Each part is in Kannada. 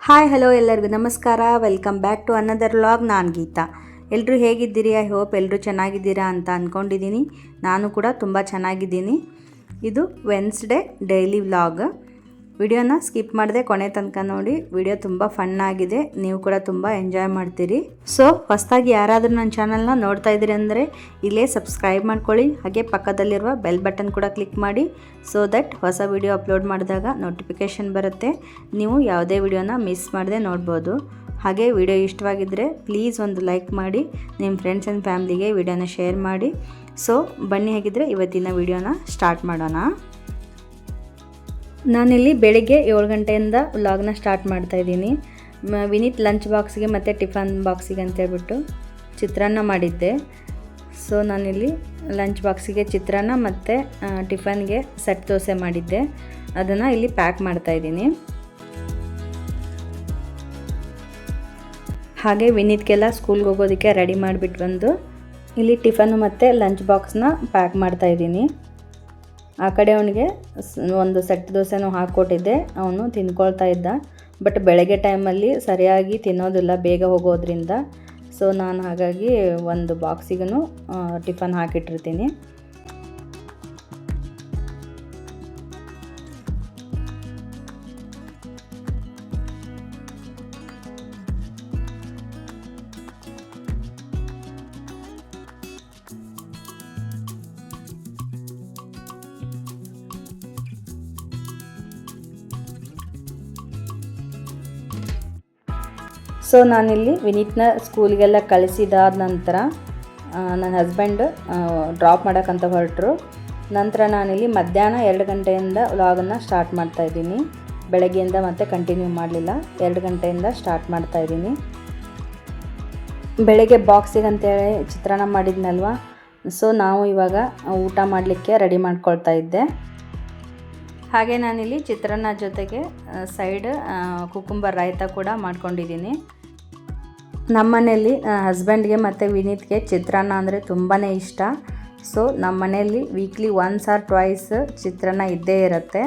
ಹಾಯ್ ಹಲೋ ಎಲ್ಲರಿಗೂ ನಮಸ್ಕಾರ. Welcome back to another vlog. ನಾನು ಗೀತಾ. ಎಲ್ಲರೂ ಹೇಗಿದ್ದೀರಿ? ಐ ಹೋಪ್ ಎಲ್ಲರೂ ಚೆನ್ನಾಗಿದ್ದೀರಾ ಅಂತ ಅಂದ್ಕೊಂಡಿದ್ದೀನಿ. ನಾನು ಕೂಡ ತುಂಬ ಚೆನ್ನಾಗಿದ್ದೀನಿ. ಇದು ವೆನ್ಸ್ಡೇ ಡೈಲಿ ವ್ಲಾಗ್. ವಿಡಿಯೋನ ಸ್ಕಿಪ್ ಮಾಡದೆ ಕೊನೆ ತನಕ ನೋಡಿ. ವಿಡಿಯೋ ತುಂಬ ಫನ್ನಾಗಿದೆ, ನೀವು ಕೂಡ ತುಂಬ ಎಂಜಾಯ್ ಮಾಡ್ತೀರಿ. ಸೊ ಹೊಸದಾಗಿ ಯಾರಾದರೂ ನನ್ನ ಚಾನಲ್ನ ನೋಡ್ತಾ ಇದ್ದೀರಿ ಅಂದರೆ ಇಲ್ಲೇ ಸಬ್ಸ್ಕ್ರೈಬ್ ಮಾಡ್ಕೊಳ್ಳಿ, ಹಾಗೆ ಪಕ್ಕದಲ್ಲಿರುವ ಬೆಲ್ ಬಟನ್ ಕೂಡ ಕ್ಲಿಕ್ ಮಾಡಿ, ಸೊ ದಟ್ ಹೊಸ ವಿಡಿಯೋ ಅಪ್ಲೋಡ್ ಮಾಡಿದಾಗ ನೋಟಿಫಿಕೇಷನ್ ಬರುತ್ತೆ. ನೀವು ಯಾವುದೇ ವಿಡಿಯೋನ ಮಿಸ್ ಮಾಡದೆ ನೋಡ್ಬೋದು. ಹಾಗೆ ವಿಡಿಯೋ ಇಷ್ಟವಾಗಿದ್ದರೆ ಪ್ಲೀಸ್ ಒಂದು ಲೈಕ್ ಮಾಡಿ, ನಿಮ್ಮ ಫ್ರೆಂಡ್ಸ್ ಆ್ಯಂಡ್ ಫ್ಯಾಮ್ಲಿಗೆ ವಿಡಿಯೋನ ಶೇರ್ ಮಾಡಿ. ಸೊ ಬನ್ನಿ, ಹೇಗಿದ್ದರೆ ಇವತ್ತಿನ ವಿಡಿಯೋನ ಸ್ಟಾರ್ಟ್ ಮಾಡೋಣ. ನಾನಿಲ್ಲಿ ಬೆಳಿಗ್ಗೆ 7 ಗಂಟೆಯಿಂದ ವ್ಲಾಗ್ನ ಸ್ಟಾರ್ಟ್ ಮಾಡ್ತಾಯಿದ್ದೀನಿ. ವಿನೀತ್ ಲಂಚ್ ಬಾಕ್ಸಿಗೆ ಮತ್ತು ಟಿಫನ್ ಬಾಕ್ಸಿಗೆ ಅಂತೇಳ್ಬಿಟ್ಟು ಚಿತ್ರಾನ್ನ ಮಾಡಿದ್ದೆ. ಸೊ ನಾನಿಲ್ಲಿ ಲಂಚ್ ಬಾಕ್ಸಿಗೆ ಚಿತ್ರಾನ್ನ ಮತ್ತು ಟಿಫನ್ಗೆ ಸೆಟ್ ದೋಸೆ ಮಾಡಿದ್ದೆ. ಅದನ್ನು ಇಲ್ಲಿ ಪ್ಯಾಕ್ ಮಾಡ್ತಾಯಿದ್ದೀನಿ. ಹಾಗೆ ವಿನೀತ್ಗೆಲ್ಲ ಸ್ಕೂಲ್ಗೆ ಹೋಗೋದಕ್ಕೆ ರೆಡಿ ಮಾಡಿಬಿಟ್ಟು ಬಂದು ಇಲ್ಲಿ ಟಿಫನ್ನು ಮತ್ತು ಲಂಚ್ ಬಾಕ್ಸ್ನ ಪ್ಯಾಕ್ ಮಾಡ್ತಾಯಿದ್ದೀನಿ. ಆ ಕಡೆ ಅವನಿಗೆ ಒಂದು ಸೆಟ್ ದೋಸೆನೂ ಹಾಕ್ಕೊಟ್ಟಿದ್ದೆ, ಅವನು ತಿಂದ್ಕೊಳ್ತಾ ಇದ್ದ. ಬಟ್ ಬೆಳಗ್ಗೆ ಟೈಮಲ್ಲಿ ಸರಿಯಾಗಿ ತಿನ್ನೋದಿಲ್ಲ ಬೇಗ ಹೋಗೋದ್ರಿಂದ. ಸೊ ನಾನು ಹಾಗಾಗಿ ಒಂದು ಬಾಕ್ಸಿಗೂ ಟಿಫನ್ ಹಾಕಿಟ್ಟಿರ್ತೀನಿ. ಸೊ ನಾನಿಲ್ಲಿ ವಿನೀತ್ನ ಸ್ಕೂಲ್ಗೆಲ್ಲ ಕಳಿಸಿದಾದ ನಂತರ ನನ್ನ ಹಸ್ಬೆಂಡ್ ಡ್ರಾಪ್ ಮಾಡೋಕ್ಕಂತ ಹೊರಟರು. ನಂತರ ನಾನಿಲ್ಲಿ ಮಧ್ಯಾಹ್ನ 2 ಗಂಟೆಯಿಂದ ವ್ಲಾಗನ್ನು ಸ್ಟಾರ್ಟ್ ಮಾಡ್ತಾಯಿದ್ದೀನಿ. ಬೆಳಗ್ಗೆಯಿಂದ ಮತ್ತೆ ಕಂಟಿನ್ಯೂ ಮಾಡಲಿಲ್ಲ, 2 ಗಂಟೆಯಿಂದ ಸ್ಟಾರ್ಟ್ ಮಾಡ್ತಾಯಿದ್ದೀನಿ. ಬೆಳಗ್ಗೆ ಬಾಕ್ಸಿಗೆ ಅಂತೇಳಿ ಚಿತ್ರಾನ್ನ ಮಾಡಿದ್ನಲ್ವ, ಸೊ ನಾವು ಇವಾಗ ಊಟ ಮಾಡಲಿಕ್ಕೆ ರೆಡಿ ಮಾಡ್ಕೊಳ್ತಾ ಇದ್ದೆ. ಹಾಗೆ ನಾನಿಲ್ಲಿ ಚಿತ್ರಾನ್ನ ಜೊತೆಗೆ ಸೈಡ್ ಕುಕುಂಬರ್ ರಾಯ್ತ ಕೂಡ ಮಾಡ್ಕೊಂಡಿದ್ದೀನಿ. ನಮ್ಮ ಮನೆಯಲ್ಲಿ ಹಸ್ಬೆಂಡ್ಗೆ ಮತ್ತು ವಿನೀತ್ಗೆ ಚಿತ್ರಾನ್ನ ಅಂದರೆ ತುಂಬಾ ಇಷ್ಟ. ಸೊ ನಮ್ಮ ಮನೆಯಲ್ಲಿ ವೀಕ್ಲಿ ಒನ್ಸ್ ಆರ್ ಟ್ವೈಸ್ ಚಿತ್ರಾನ್ನ ಇದ್ದೇ ಇರುತ್ತೆ.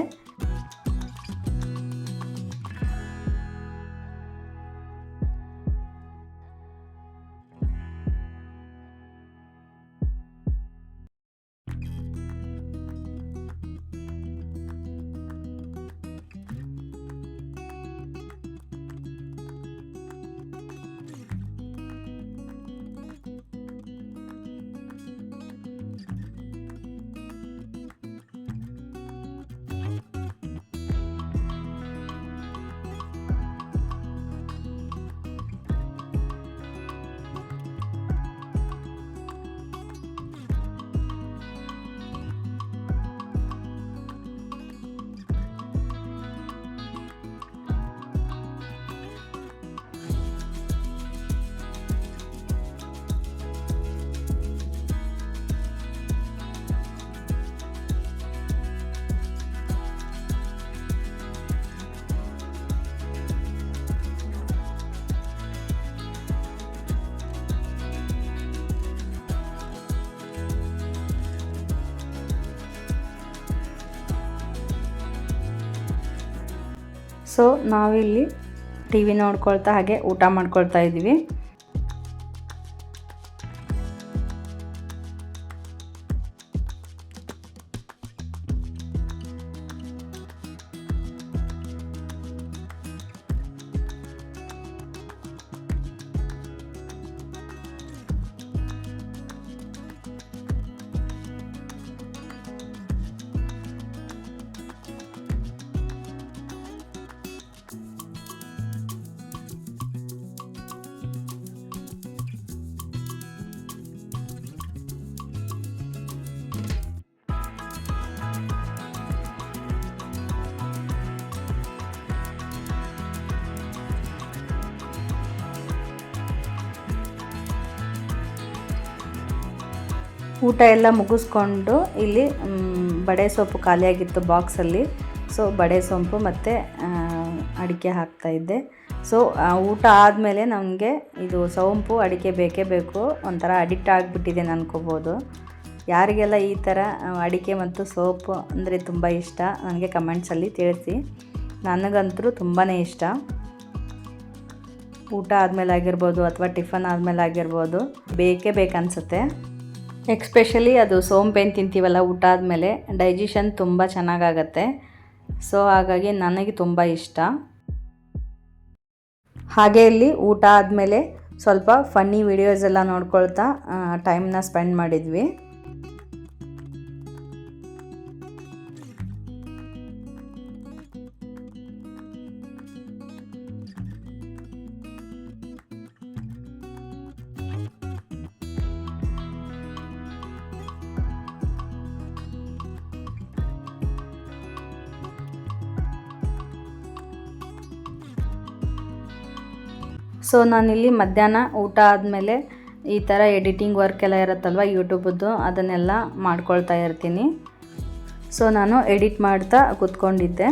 ಸೊ ನಾವಿಲ್ಲಿ ಟಿ ವಿ ನೋಡ್ಕೊಳ್ತಾ ಹಾಗೆ ಊಟ ಮಾಡ್ಕೊಳ್ತಾ ಇದ್ವಿ. ಊಟ ಎಲ್ಲ ಮುಗಿಸ್ಕೊಂಡು ಇಲ್ಲಿ ಬಡೆ ಸೊಪ್ಪು ಖಾಲಿಯಾಗಿತ್ತು ಬಾಕ್ಸಲ್ಲಿ. ಸೊ ಬಡೆ ಸೊಂಪು ಮತ್ತು ಅಡಿಕೆ ಹಾಕ್ತಾಯಿದ್ದೆ. ಸೊ ಊಟ ಆದಮೇಲೆ ನನಗೆ ಇದು ಸೋಂಪು ಅಡಿಕೆ ಬೇಕೇ ಬೇಕು, ಒಂಥರ ಅಡಿಕ್ಟ್ ಆಗಿಬಿಟ್ಟಿದೆ ಅನ್ಕೋಬೋದು. ಯಾರಿಗೆಲ್ಲ ಈ ಥರ ಅಡಿಕೆ ಮತ್ತು ಸೋಪು ಅಂದರೆ ತುಂಬ ಇಷ್ಟ ನನಗೆ ಕಮೆಂಟ್ಸಲ್ಲಿ ತಿಳಿಸಿ. ನನಗಂತೂ ತುಂಬಾ ಇಷ್ಟ. ಊಟ ಆದಮೇಲೆ ಆಗಿರ್ಬೋದು ಅಥವಾ ಟಿಫನ್ ಆದಮೇಲೆ ಆಗಿರ್ಬೋದು ಬೇಕೇ ಬೇಕನ್ಸುತ್ತೆ. ಎಕ್ಸ್ಪೆಷಲಿ ಅದು ಸೋಂಪೇನು ತಿಂತೀವಲ್ಲ ಊಟ ಆದಮೇಲೆ ಡೈಜೆಷನ್ ತುಂಬ ಚೆನ್ನಾಗಾಗತ್ತೆ. ಸೊ ಹಾಗಾಗಿ ನನಗೆ ತುಂಬ ಇಷ್ಟ. ಹಾಗೆ ಇಲ್ಲಿ ಊಟ ಆದಮೇಲೆ ಸ್ವಲ್ಪ ಫನ್ನಿ ವಿಡಿಯೋಸ್ ಎಲ್ಲ ನೋಡ್ಕೊಳ್ತಾ ಟೈಮ್ನ ಸ್ಪೆಂಡ್ ಮಾಡಿದ್ವಿ. ಸೊ ನಾನಿಲ್ಲಿ ಮಧ್ಯಾಹ್ನ ಊಟ ಆದಮೇಲೆ ಈ ಥರ ಎಡಿಟಿಂಗ್ ವರ್ಕ್ ಎಲ್ಲ ಇರುತ್ತಲ್ವ ಯೂಟ್ಯೂಬದ್ದು, ಅದನ್ನೆಲ್ಲ ಮಾಡ್ಕೊಳ್ತಾ ಇರ್ತೀನಿ. ಸೊ ನಾನು ಎಡಿಟ್ ಮಾಡ್ತಾ ಕೂತ್ಕೊಂಡಿದ್ದೆ.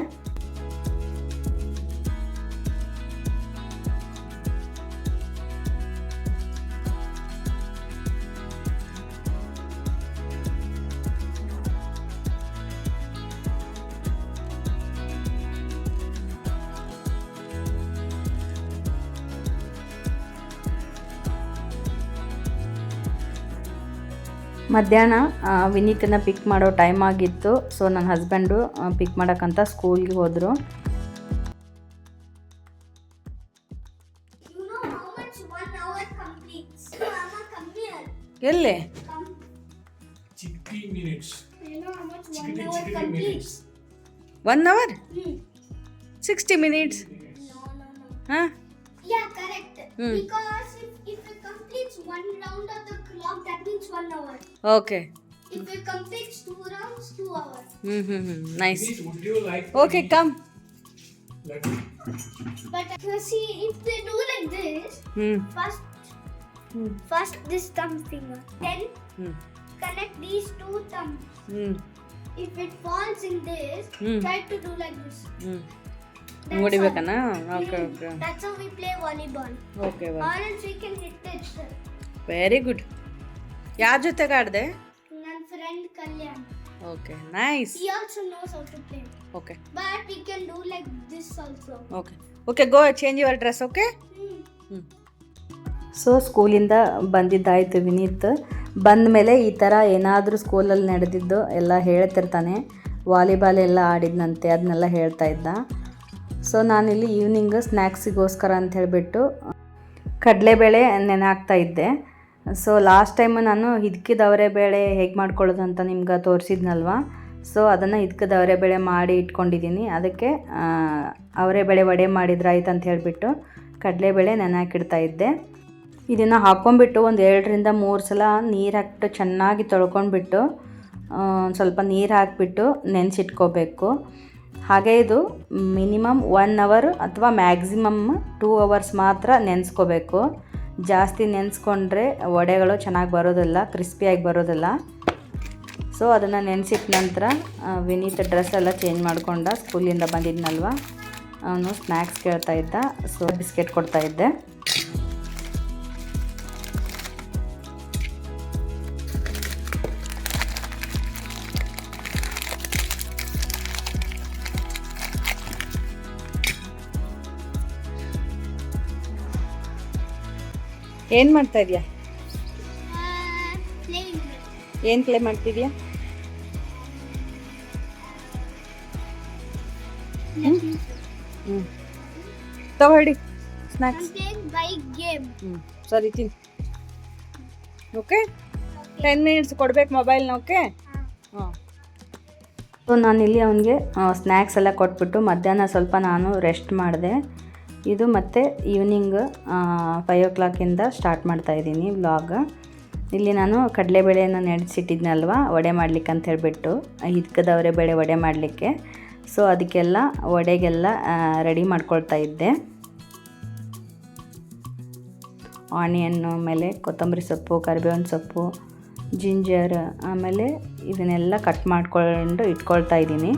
ಮಧ್ಯಾಹ್ನ ವಿನೀತನ ಪಿಕ್ ಮಾಡೋ ಟೈಮ್ ಆಗಿತ್ತು. ಸೊ ನನ್ನ ಹಸ್ಬೆಂಡು ಪಿಕ್ ಮಾಡೋಕ್ಕಂತ ಸ್ಕೂಲ್ಗೆ ಹೋದರು. ಎಲ್ಲಿ 1 hour 60 minutes. ಹಾಂ, one round of the clock, that means 1 hour. Okay. If it completes 2 rounds, 2 hours. Nice. Would you like? Okay, come. But see, if they do like this, first this thumb finger, then connect these 2 thumbs. If it falls in this, try to do like this. ನೋಡಿಬೇಕನಾ? Okay. That's how we play volleyball. Okay. Or else we can hit it. Very good. ಯಾರ ಜೊತೆಗೆ ಆಡಿದೆ? ನನ್ನ friend Kalyan. Okay, nice. He also knows how to play. Okay. But we can do like this also. Okay, go change your dress, okay? So ಸ್ಕೂಲಿಂದ ಬಂದಿದ್ದಾಯಿತು ವಿನೀತ್. ಬಂದ ಮೇಲೆ ಈ ಥರ ಏನಾದರೂ ಸ್ಕೂಲಲ್ಲಿ ನಡೆದಿದ್ದು ಎಲ್ಲ ಹೇಳ್ತಿರ್ತಾನೆ. ವಾಲಿಬಾಲ್ ಎಲ್ಲ ಆಡಿದ್ನಂತೆ, ಅದನ್ನೆಲ್ಲ ಹೇಳ್ತಾ ಇದ್ದ. ಸೊ ನಾನಿಲ್ಲಿ ಈವ್ನಿಂಗ್ ಸ್ನ್ಯಾಕ್ಸಿಗೋಸ್ಕರ ಅಂತ ಹೇಳಿಬಿಟ್ಟು ಕಡಲೆಬೇಳೆ ನೆನೆ ಹಾಕ್ತಾ ಇದ್ದೆ. ಸೊ ಲಾಸ್ಟ್ ಟೈಮ್ ನಾನು ಹಿದ್ಕಿದ ಬೇಳೆ ಹೇಗೆ ಮಾಡ್ಕೊಳ್ಳೋದು ಅಂತ ನಿಮ್ಗೆ ತೋರಿಸಿದ್ನಲ್ವ. ಸೊ ಅದನ್ನು ಹಿದ್ಕಿದ ಬೇಳೆ ಮಾಡಿ ಇಟ್ಕೊಂಡಿದ್ದೀನಿ. ಅದಕ್ಕೆ ಅವರೆಬೇಳೆ ವಡೆ ಮಾಡಿದ್ರಾಯ್ತು ಅಂತ ಹೇಳಿಬಿಟ್ಟು ಕಡಲೆಬೇಳೆ ನೆನೆ ಹಾಕಿಡ್ತಾ ಇದ್ದೆ. ಇದನ್ನು ಹಾಕ್ಕೊಂಬಿಟ್ಟು ಒಂದು 2 ರಿಂದ 3 ಸಲ ನೀರು ಹಾಕ್ಬಿಟ್ಟು ಚೆನ್ನಾಗಿ ತೊಳ್ಕೊಂಡ್ಬಿಟ್ಟು ಸ್ವಲ್ಪ ನೀರು ಹಾಕಿಬಿಟ್ಟು ನೆನೆಸಿಟ್ಕೋಬೇಕು. ಹಾಗೆ ಇದು ಮಿನಿಮಮ್ 1 hour ಅಥವಾ ಮ್ಯಾಕ್ಸಿಮಮ್ 2 hours ಮಾತ್ರ ನೆನೆಸ್ಕೋಬೇಕು. ಜಾಸ್ತಿ ನೆನೆಸ್ಕೊಂಡ್ರೆ ವಡೆಗಳು ಚೆನ್ನಾಗಿ ಬರೋದಿಲ್ಲ, ಕ್ರಿಸ್ಪಿಯಾಗಿ ಬರೋದಿಲ್ಲ. ಸೊ ಅದನ್ನು ನೆನೆಸಿದ ನಂತರ ವಿನೀತ್ ಡ್ರೆಸ್ ಎಲ್ಲ ಚೇಂಜ್ ಮಾಡ್ಕೊಂಡ. ಸ್ಕೂಲಿಂದ ಬಂದಿದ್ನಲ್ವ, ಅವನು ಸ್ನ್ಯಾಕ್ಸ್ ಕೇಳ್ತಾ ಇದ್ದ. ಸೊ ಬಿಸ್ಕೆಟ್ ಕೊಡ್ತಾ ಇದ್ದೆ. ಏನು ಮಾಡ್ತಾ ಇದೆಯಾ? ಏನು ಪ್ಲೇ ಮಾಡ್ತಿದ್ಯಾ? ತಗೊಳ್ಳಿ ಸ್ನ್ಯಾಕ್ಸ್. ಸರಿ ತಿನ್. ಓಕೆ, 10 minutes ಕೊಡ್ಬೇಕು ಮೊಬೈಲ್ನ. ಓಕೆ. ಹಾಂ. ಸೊ ನಾನಿಲ್ಲಿ ಅವನಿಗೆ ಸ್ನ್ಯಾಕ್ಸ್ ಎಲ್ಲ ಕೊಟ್ಬಿಟ್ಟು ಮಧ್ಯಾಹ್ನ ಸ್ವಲ್ಪ ನಾನು ರೆಸ್ಟ್ ಮಾಡಿದೆ. ಇದು ಮತ್ತೆ ಈವ್ನಿಂಗ್ 5 o'clock ಸ್ಟಾರ್ಟ್ ಮಾಡ್ತಾಯಿದ್ದೀನಿ ವ್ಲಾಗ್. ಇಲ್ಲಿ ನಾನು ಕಡಲೆಬೇಳೆಯನ್ನು ನೆನೆಸಿಟ್ಟಿದ್ನಲ್ವ ವಡೆ ಮಾಡಲಿಕ್ಕೆ ಅಂತ ಹೇಳಿಬಿಟ್ಟು, ಹಿದ್ಕದವರೆ ಬೇಳೆ ವಡೆ ಮಾಡಲಿಕ್ಕೆ. ಸೊ ಅದಕ್ಕೆಲ್ಲ ವಡೆಗೆಲ್ಲ ರೆಡಿ ಮಾಡ್ಕೊಳ್ತಾ ಇದ್ದೆ. ಆನಿಯನ್ನು, ಆಮೇಲೆ ಕೊತ್ತಂಬರಿ ಸೊಪ್ಪು, ಕರಿಬೇವಿನ ಸೊಪ್ಪು, ಜಿಂಜರ್, ಆಮೇಲೆ ಇದನ್ನೆಲ್ಲ ಕಟ್ ಮಾಡ್ಕೊಂಡು ಇಟ್ಕೊಳ್ತಾ ಇದ್ದೀನಿ.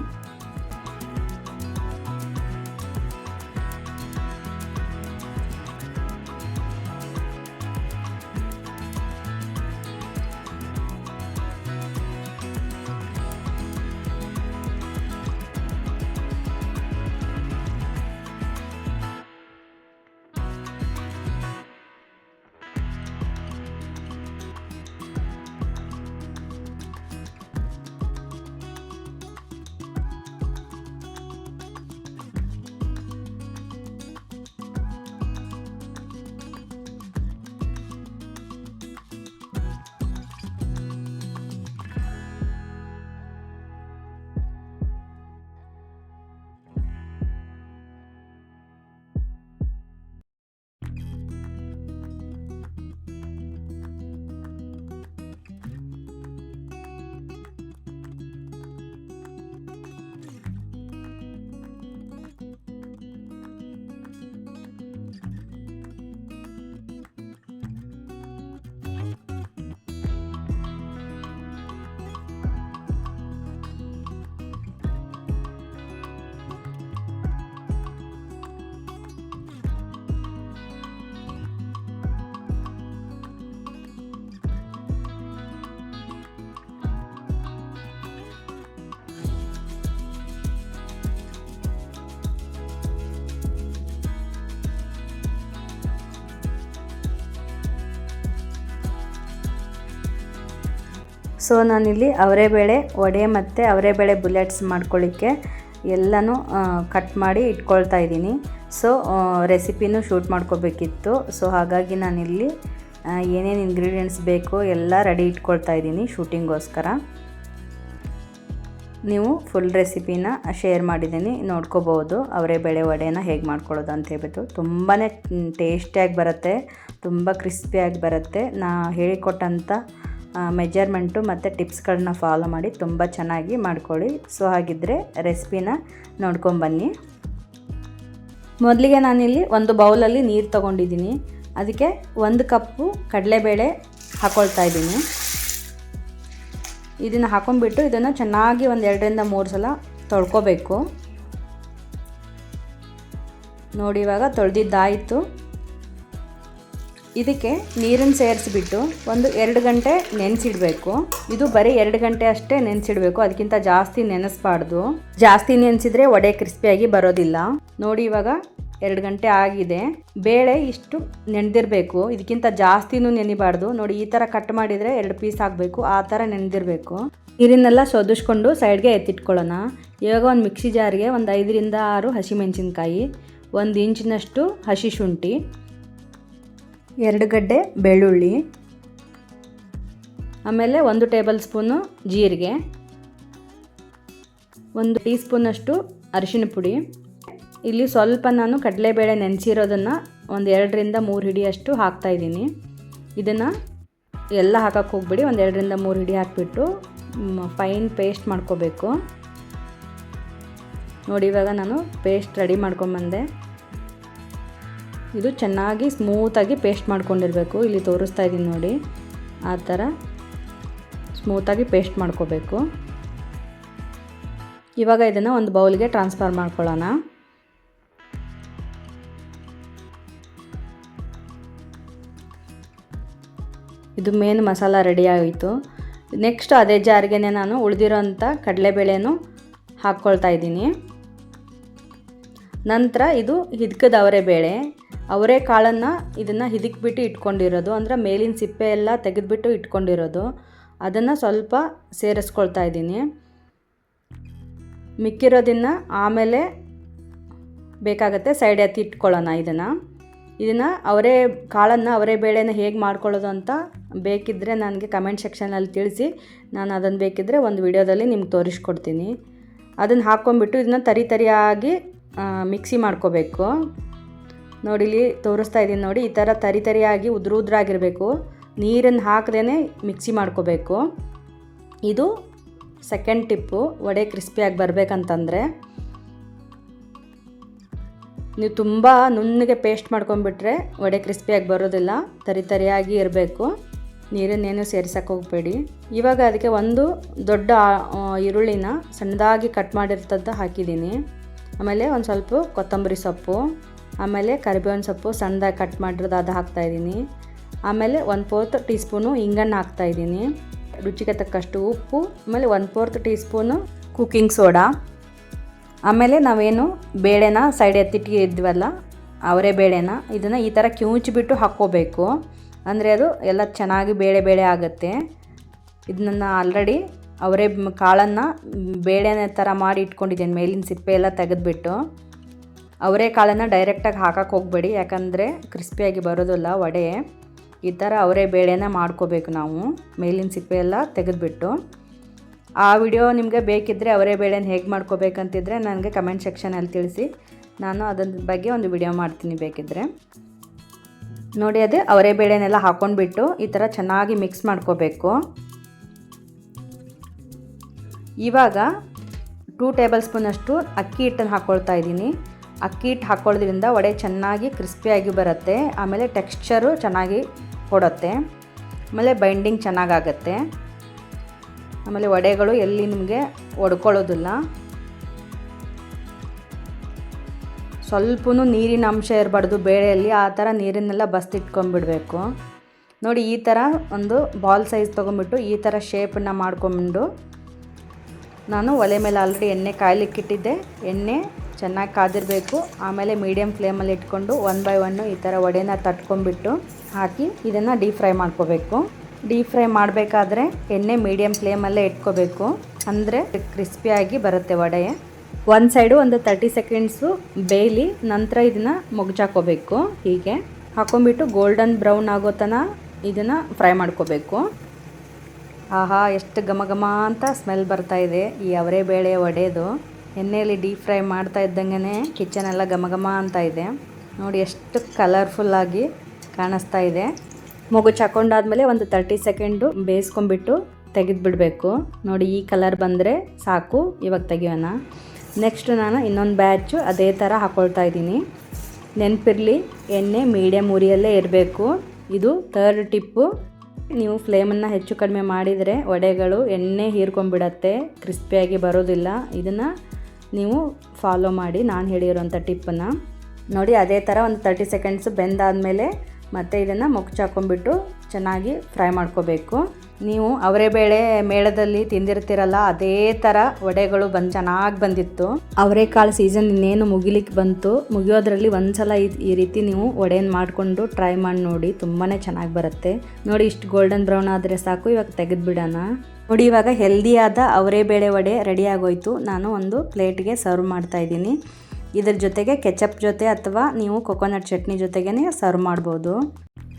ಸೊ ನಾನಿಲ್ಲಿ ಅವರೆಬೇಳೆ ವಡೆ ಮತ್ತು ಅವರೆಬೇಳೆ ಬುಲೆಟ್ಸ್ ಮಾಡ್ಕೊಳ್ಳಿಕ್ಕೆ ಎಲ್ಲನೂ ಕಟ್ ಮಾಡಿ ಇಟ್ಕೊಳ್ತಾ ಇದ್ದೀನಿ. ಸೊ ರೆಸಿಪಿನೂ ಶೂಟ್ ಮಾಡ್ಕೋಬೇಕಿತ್ತು. ಸೊ ಹಾಗಾಗಿ ನಾನಿಲ್ಲಿ ಏನೇನು ಇಂಗ್ರೀಡಿಯೆಂಟ್ಸ್ ಬೇಕು ಎಲ್ಲ ರೆಡಿ ಇಟ್ಕೊಳ್ತಾ ಇದ್ದೀನಿ ಶೂಟಿಂಗೋಸ್ಕರ. ನೀವು ಫುಲ್ ರೆಸಿಪಿನ ಶೇರ್ ಮಾಡಿದ್ದೀನಿ, ನೋಡ್ಕೋಬೋದು ಅವರೆಬೇಳೆ ವಡೆನ ಹೇಗೆ ಮಾಡ್ಕೊಳ್ಳೋದು ಅಂತ ಹೇಳ್ಬಿಟ್ಟು. ತುಂಬಾ ಟೇಸ್ಟಿಯಾಗಿ ಬರುತ್ತೆ, ತುಂಬ ಕ್ರಿಸ್ಪಿಯಾಗಿ ಬರುತ್ತೆ. ನಾ ಹೇಳಿಕೊಟ್ಟಂಥ ಮೆಜರ್ಮೆಂಟು ಮತ್ತು ಟಿಪ್ಸ್ಗಳನ್ನ ಫಾಲೋ ಮಾಡಿ ತುಂಬ ಚೆನ್ನಾಗಿ ಮಾಡ್ಕೊಳ್ಳಿ. ಸೊ ಹಾಗಿದ್ದರೆ ರೆಸಿಪಿನ ನೋಡ್ಕೊಂಬನ್ನಿ. ಮೊದಲಿಗೆ ನಾನಿಲ್ಲಿ ಒಂದು ಬೌಲಲ್ಲಿ ನೀರು ತೊಗೊಂಡಿದ್ದೀನಿ. ಅದಕ್ಕೆ 1 ಕಪ್ಪು ಕಡಲೆಬೇಳೆ ಹಾಕ್ಕೊಳ್ತಾ ಇದ್ದೀನಿ. ಇದನ್ನು ಹಾಕೊಂಡ್ಬಿಟ್ಟು ಇದನ್ನು ಚೆನ್ನಾಗಿ 1 2 3 ಸಲ ತೊಳ್ಕೊಬೇಕು. ನೋಡಿ ಇವಾಗ ತೊಳೆದಿದ್ದಾಯಿತು. ಇದಕ್ಕೆ ನೀರನ್ನು ಸೇರಿಸ್ಬಿಟ್ಟು 1-2 ಗಂಟೆ ನೆನೆಸಿಡಬೇಕು. ಇದು ಬರೀ 2 ಗಂಟೆ ಅಷ್ಟೇ ನೆನೆಸಿಡಬೇಕು, ಅದಕ್ಕಿಂತ ಜಾಸ್ತಿ ನೆನೆಸಬಾರ್ದು. ಜಾಸ್ತಿ ನೆನೆಸಿದ್ರೆ ವಡೆ ಕ್ರಿಸ್ಪಿಯಾಗಿ ಬರೋದಿಲ್ಲ. ನೋಡಿ ಇವಾಗ 2 ಗಂಟೆ ಆಗಿದೆ. ಬೇಳೆ ಇಷ್ಟು ನೆನೆದಿರಬೇಕು, ಇದಕ್ಕಿಂತ ಜಾಸ್ತಿನೂ ನೆನಿಬಾರ್ದು. ನೋಡಿ ಈ ಥರ ಕಟ್ ಮಾಡಿದರೆ 2 ಪೀಸ್ ಆಗಬೇಕು, ಆ ಥರ ನೆನೆದಿರಬೇಕು. ನೀರನ್ನೆಲ್ಲ ಸೋದಿಸ್ಕೊಂಡು ಸೈಡ್ಗೆ ಎತ್ತಿಟ್ಕೊಳ್ಳೋಣ. ಇವಾಗ ಒಂದು ಮಿಕ್ಸಿ ಜಾರಿಗೆ 5 6 ಹಸಿಮೆಣಸಿನ್ಕಾಯಿ, 1 ಇಂಚಿನಷ್ಟು ಹಸಿ ಶುಂಠಿ, 2 ಗಡ್ಡೆ ಬೆಳ್ಳುಳ್ಳಿ, ಆಮೇಲೆ 1 ಟೇಬಲ್ ಸ್ಪೂನು ಜೀರಿಗೆ, 1 ಟೀ ಸ್ಪೂನಷ್ಟು ಅರಿಶಿನ ಪುಡಿ. ಇಲ್ಲಿ ಸ್ವಲ್ಪ ನಾನು ಕಡಲೆಬೇಳೆ ನೆನೆಸಿರೋದನ್ನು 2 3 ಹಿಡಿಯಷ್ಟು ಹಾಕ್ತಾಯಿದ್ದೀನಿ. ಇದನ್ನು ಎಲ್ಲ ಹಾಕಕ್ಕೆ ಹೋಗ್ಬಿಡಿ, 2 3 ಹಿಡಿ ಹಾಕಿಬಿಟ್ಟು ಫೈನ್ ಪೇಸ್ಟ್ ಮಾಡ್ಕೋಬೇಕು. ನೋಡಿ ಇವಾಗ ನಾನು ಪೇಸ್ಟ್ ರೆಡಿ ಮಾಡ್ಕೊಂಬಂದೆ. ಇದು ಚೆನ್ನಾಗಿ ಸ್ಮೂತಾಗಿ ಪೇಸ್ಟ್ ಮಾಡ್ಕೊಂಡಿರಬೇಕು. ಇಲ್ಲಿ ತೋರಿಸ್ತಾ ಇದ್ದೀನಿ ನೋಡಿ, ಆ ಥರ ಸ್ಮೂತಾಗಿ ಪೇಸ್ಟ್ ಮಾಡ್ಕೋಬೇಕು. ಇವಾಗ ಇದನ್ನು ಒಂದು ಬೌಲ್ಗೆ ಟ್ರಾನ್ಸ್ಫರ್ ಮಾಡ್ಕೊಳ್ಳೋಣ. ಇದು ಮೇನ್ ಮಸಾಲ ರೆಡಿ ಆಯಿತು. ನೆಕ್ಸ್ಟ್ ಅದೇ ಜಾರಿಗೆ ನಾನು ಉಳಿದಿರೋಂಥ ಕಡಲೆಬೇಳೆನೂ ಹಾಕ್ಕೊಳ್ತಾ ಇದ್ದೀನಿ. ನಂತರ ಇದು ಹಿದ್ಕದ ಅವರೆಬೇಳೆ, ಅವರೇ ಕಾಳನ್ನು ಇದನ್ನು ಹಿದಕ್ಬಿಟ್ಟು ಇಟ್ಕೊಂಡಿರೋದು, ಅಂದರೆ ಮೇಲಿನ ಸಿಪ್ಪೆ ಎಲ್ಲ ತೆಗೆದುಬಿಟ್ಟು ಇಟ್ಕೊಂಡಿರೋದು, ಅದನ್ನು ಸ್ವಲ್ಪ ಸೇರಿಸ್ಕೊಳ್ತಾ ಇದ್ದೀನಿ. ಮಿಕ್ಕಿರೋದನ್ನು ಆಮೇಲೆ ಬೇಕಾಗತ್ತೆ ಸೈಡ್ ಎತ್ತಿ ಇಟ್ಕೊಳ್ಳೋಣ. ಇದನ್ನು ಅವರೇ ಬೇಳೆನ ಹೇಗೆ ಮಾಡ್ಕೊಳ್ಳೋದು ಅಂತ ಬೇಕಿದ್ದರೆ ನನಗೆ ಕಮೆಂಟ್ ಸೆಕ್ಷನಲ್ಲಿ ತಿಳಿಸಿ. ನಾನು ಅದನ್ನು ಬೇಕಿದ್ದರೆ ಒಂದು ವಿಡಿಯೋದಲ್ಲಿ ನಿಮ್ಗೆ ತೋರಿಸ್ಕೊಡ್ತೀನಿ. ಅದನ್ನು ಹಾಕ್ಕೊಂಬಿಟ್ಟು ಇದನ್ನು ತರಿಯಾಗಿ ಮಿಕ್ಸಿ ಮಾಡ್ಕೋಬೇಕು. ನೋಡಿ ಇಲ್ಲಿ ತೋರಿಸ್ತಾ ಇದ್ದೀನಿ ನೋಡಿ, ಈ ಥರ ತರಿಯಾಗಿ ಉದ್ರಾಗಿರಬೇಕು. ನೀರನ್ನು ಹಾಕದೇ ಮಿಕ್ಸಿ ಮಾಡ್ಕೋಬೇಕು. ಇದು ಸೆಕೆಂಡ್ ಟಿಪ್ಪು. ವಡೆ ಕ್ರಿಸ್ಪಿಯಾಗಿ ಬರಬೇಕಂತಂದರೆ ನೀವು ತುಂಬ ನುಣ್ಣಗೆ ಪೇಸ್ಟ್ ಮಾಡ್ಕೊಂಡ್ಬಿಟ್ರೆ ವಡೆ ಕ್ರಿಸ್ಪಿಯಾಗಿ ಬರೋದಿಲ್ಲ, ತರಿಯಾಗಿ ಇರಬೇಕು. ನೀರನ್ನೇನು ಸೇರಿಸಕ್ಕೆ ಹೋಗಬೇಡಿ. ಇವಾಗ ಅದಕ್ಕೆ 1 ದೊಡ್ಡ ಈರುಳ್ಳಿನ ಸಣ್ಣದಾಗಿ ಕಟ್ ಮಾಡಿರ್ತದ್ದು ಹಾಕಿದ್ದೀನಿ. ಆಮೇಲೆ ಒಂದು ಸ್ವಲ್ಪ ಕೊತ್ತಂಬರಿ ಸೊಪ್ಪು, ಆಮೇಲೆ ಕರಿಬೇವಿನ ಸೊಪ್ಪು ಸಣ್ಣದಾಗಿ ಕಟ್ ಮಾಡಿರೋದು ಅದು ಹಾಕ್ತಾಯಿದ್ದೀನಿ. ಆಮೇಲೆ 1/4 ಟೀ ಸ್ಪೂನು ಇಂಗನ್ನು ಹಾಕ್ತಾಯಿದ್ದೀನಿ. ರುಚಿಗೆ ತಕ್ಕಷ್ಟು ಉಪ್ಪು, ಆಮೇಲೆ 1/4 ಟೀ ಸ್ಪೂನು ಕುಕ್ಕಿಂಗ್ ಸೋಡಾ. ಆಮೇಲೆ ನಾವೇನು ಬೇಳೆನ ಸೈಡ್ ಎತ್ತಿಟ್ಟಿದ್ವಲ್ಲ ಅವರೇ ಬೇಳೆನ, ಇದನ್ನು ಈ ಥರ ಕಿವುಚಿಬಿಟ್ಟು ಹಾಕ್ಕೋಬೇಕು. ಅಂದರೆ ಅದು ಎಲ್ಲ ಚೆನ್ನಾಗಿ ಬೇಳೆ ಆಗುತ್ತೆ. ಇದನ್ನ ಆಲ್ರೆಡಿ ಅವರೇ ಕಾಳನ್ನು ಬೇಳೆನ ಥರ ಮಾಡಿ ಇಟ್ಕೊಂಡಿದ್ದೇನೆ, ಮೇಲಿನ ಸಿಪ್ಪೆ ಎಲ್ಲ ತೆಗೆದುಬಿಟ್ಟು. ಅವರೇ ಕಾಳನ್ನು ಡೈರೆಕ್ಟಾಗಿ ಹಾಕಕ್ಕೆ ಹೋಗಬೇಡಿ, ಯಾಕಂದರೆ ಕ್ರಿಸ್ಪಿಯಾಗಿ ಬರೋದಿಲ್ಲ ವಡೆ. ಈ ಥರ ಅವರೇ ಬೇಳೆನ ಮಾಡ್ಕೋಬೇಕು ನಾವು, ಮೇಲಿನ ಸಿಪ್ಪೆ ಎಲ್ಲ ತೆಗೆದುಬಿಟ್ಟು. ಆ ವಿಡಿಯೋ ನಿಮಗೆ ಬೇಕಿದ್ದರೆ ಅವರೇ ಬೇಳೆನ ಹೇಗೆ ಮಾಡ್ಕೋಬೇಕಂತಿದ್ರೆ ನನಗೆ ಕಮೆಂಟ್ ಸೆಕ್ಷನಲ್ಲಿ ತಿಳಿಸಿ, ನಾನು ಅದರ ಬಗ್ಗೆ ಒಂದು ವಿಡಿಯೋ ಮಾಡ್ತೀನಿ ಬೇಕಿದ್ದರೆ. ನೋಡಿ ಅದೇ ಅವರೇ ಬೇಳೆನೆಲ್ಲ ಹಾಕ್ಕೊಂಡ್ಬಿಟ್ಟು ಈ ಥರ ಚೆನ್ನಾಗಿ ಮಿಕ್ಸ್ ಮಾಡ್ಕೋಬೇಕು. ಇವಾಗ 2 ಟೇಬಲ್ ಸ್ಪೂನಷ್ಟು ಅಕ್ಕಿ ಹಿಟ್ಟನ್ನು ಹಾಕ್ಕೊಳ್ತಾ ಇದ್ದೀನಿ. ಅಕ್ಕಿ ಹಿಟ್ಟು ಹಾಕ್ಕೊಳ್ಳೋದ್ರಿಂದ ವಡೆ ಚೆನ್ನಾಗಿ ಕ್ರಿಸ್ಪಿಯಾಗಿ ಬರುತ್ತೆ, ಆಮೇಲೆ ಟೆಕ್ಸ್ಚರು ಚೆನ್ನಾಗಿ ಕೊಡುತ್ತೆ, ಆಮೇಲೆ ಬೈಂಡಿಂಗ್ ಚೆನ್ನಾಗಾಗತ್ತೆ, ಆಮೇಲೆ ವಡೆಗಳು ಎಲ್ಲಿ ನಿಮಗೆ ಒಡ್ಕೊಳ್ಳೋದಿಲ್ಲ. ಸ್ವಲ್ಪನೂ ನೀರಿನ ಅಂಶ ಇರಬಾರ್ದು ಬೇಳೆಯಲ್ಲಿ, ಆ ಥರ ನೀರನ್ನೆಲ್ಲ ಬಸ್ತಿಟ್ಕೊಂಡ್ಬಿಡಬೇಕು. ನೋಡಿ ಈ ಥರ ಒಂದು ಬಾಲ್ ಸೈಜ್ ತೊಗೊಂಬಿಟ್ಟು ಈ ಥರ ಶೇಪನ್ನು ಮಾಡ್ಕೊಂಡು ನಾನು ಒಲೆ ಮೇಲೆ ಆಲ್ರೆಡಿ ಎಣ್ಣೆ ಕಾಯ್ಲಿಕ್ಕಿಟ್ಟಿದ್ದೆ. ಎಣ್ಣೆ ಚೆನ್ನಾಗಿ ಕಾದಿರಬೇಕು. ಆಮೇಲೆ ಮೀಡಿಯಮ್ ಫ್ಲೇಮಲ್ಲಿ ಇಟ್ಕೊಂಡು 1 by 1 ಈ ಥರ ವಡೆನ ತಟ್ಕೊಂಡ್ಬಿಟ್ಟು ಹಾಕಿ ಇದನ್ನು ಡೀಪ್ ಫ್ರೈ ಮಾಡ್ಕೋಬೇಕು. ಡೀಪ್ ಫ್ರೈ ಮಾಡಬೇಕಾದ್ರೆ ಎಣ್ಣೆ ಮೀಡಿಯಮ್ ಫ್ಲೇಮಲ್ಲೇ ಇಟ್ಕೋಬೇಕು, ಅಂದರೆ ಕ್ರಿಸ್ಪಿಯಾಗಿ ಬರುತ್ತೆ ವಡೆ. ಒಂದು ಸೈಡು ಒಂದು 30 ಸೆಕೆಂಡ್ಸು ಬೇಯಲಿ, ನಂತರ ಇದನ್ನು ಮುಗ್ಚಾಕೋಬೇಕು. ಹೀಗೆ ಹಾಕೊಂಡ್ಬಿಟ್ಟು ಗೋಲ್ಡನ್ ಬ್ರೌನ್ ಆಗೋ ತನಕ ಇದನ್ನು ಫ್ರೈ ಮಾಡ್ಕೋಬೇಕು. ಆಹಾ, ಎಷ್ಟು ಘಮ ಘಮ ಅಂತ ಸ್ಮೆಲ್ ಬರ್ತಾ ಇದೆ ಈ ಅವರೆಬೇಳೆ ವಡೆದು. ಎಣ್ಣೆಯಲ್ಲಿ ಡೀಪ್ ಫ್ರೈ ಮಾಡ್ತಾ ಇದ್ದಂಗೆ ಕಿಚನೆಲ್ಲ ಘಮ ಘಮ ಅಂತ ಇದೆ ನೋಡಿ, ಎಷ್ಟು ಕಲರ್ಫುಲ್ಲಾಗಿ ಕಾಣಿಸ್ತಾ ಇದೆ. ಮುಗುಚಾಕೊಂಡಾದ್ಮೇಲೆ ಒಂದು 30 ಸೆಕೆಂಡು ಬೇಯಿಸ್ಕೊಂಡ್ಬಿಟ್ಟು ತೆಗೆದುಬಿಡಬೇಕು. ನೋಡಿ, ಈ ಕಲರ್ ಬಂದರೆ ಸಾಕು. ಇವಾಗ ತೆಗಿಯೋಣ. ನೆಕ್ಸ್ಟ್ ನಾನು ಇನ್ನೊಂದು ಬ್ಯಾಚು ಅದೇ ಥರ ಹಾಕ್ಕೊಳ್ತಾ ಇದ್ದೀನಿ. ನೆನಪಿರಲಿ, ಎಣ್ಣೆ ಮೀಡಿಯಮ್ ಉರಿಯಲ್ಲೇ ಇರಬೇಕು. ಇದು 3rd ಟಿಪ್ಪು. ನೀವು ಫ್ಲೇಮನ್ನು ಹೆಚ್ಚು ಕಡಿಮೆ ಮಾಡಿದರೆ ವಡೆಗಳು ಎಣ್ಣೆ ಹೀರ್ಕೊಂಡ್ಬಿಡತ್ತೆ, ಕ್ರಿಸ್ಪಿಯಾಗಿ ಬರೋದಿಲ್ಲ. ಇದನ್ನು ನೀವು ಫಾಲೋ ಮಾಡಿ ನಾನು ಹೇಳಿರೋಂಥ ಟಿಪ್ಪನ್ನು. ನೋಡಿ, ಅದೇ ಥರ ಒಂದು 30 ಸೆಕೆಂಡ್ಸ್ ಬೆಂದಾದಮೇಲೆ ಮತ್ತೆ ಇದನ್ನು ಮುಗ್ಚಾಕೊಂಡ್ಬಿಟ್ಟು ಚೆನ್ನಾಗಿ ಫ್ರೈ ಮಾಡ್ಕೋಬೇಕು. ನೀವು ಅವರೆಬೇಳೆ ಮೇಳದಲ್ಲಿ ತಿಂದಿರ್ತೀರಲ್ಲ, ಅದೇ ಥರ ವಡೆಗಳು ಚೆನ್ನಾಗಿ ಬಂದಿತ್ತು. ಅವರೆಕಾಳು ಸೀಸನ್ ಇನ್ನೇನು ಮುಗಿಲಿಕ್ಕೆ ಬಂತು. ಮುಗಿಯೋದ್ರಲ್ಲಿ ಒಂದ್ಸಲ ಈ ರೀತಿ ನೀವು ವಡೆಯನ್ನು ಮಾಡಿಕೊಂಡು ಟ್ರೈ ಮಾಡಿ ನೋಡಿ, ತುಂಬಾ ಚೆನ್ನಾಗಿ ಬರುತ್ತೆ. ನೋಡಿ, ಇಷ್ಟು ಗೋಲ್ಡನ್ ಬ್ರೌನ್ ಆದರೆ ಸಾಕು. ಇವಾಗ ತೆಗೆದುಬಿಡೋಣ. ನೋಡಿ, ಇವಾಗ ಹೆಲ್ದಿಯಾದ ಅವರೆಬೇಳೆ ವಡೆ ರೆಡಿ ಆಗೋಯ್ತು. ನಾನು ಒಂದು ಪ್ಲೇಟ್ಗೆ ಸರ್ವ್ ಮಾಡ್ತಾಯಿದ್ದೀನಿ. ಇದ್ರ ಜೊತೆಗೆ ಕೆಚಪ್ ಜೊತೆ ಅಥವಾ ನೀವು ಕೊಕೊನಟ್ ಚಟ್ನಿ ಜೊತೆಗೇ ಸರ್ವ್ ಮಾಡ್ಬೋದು.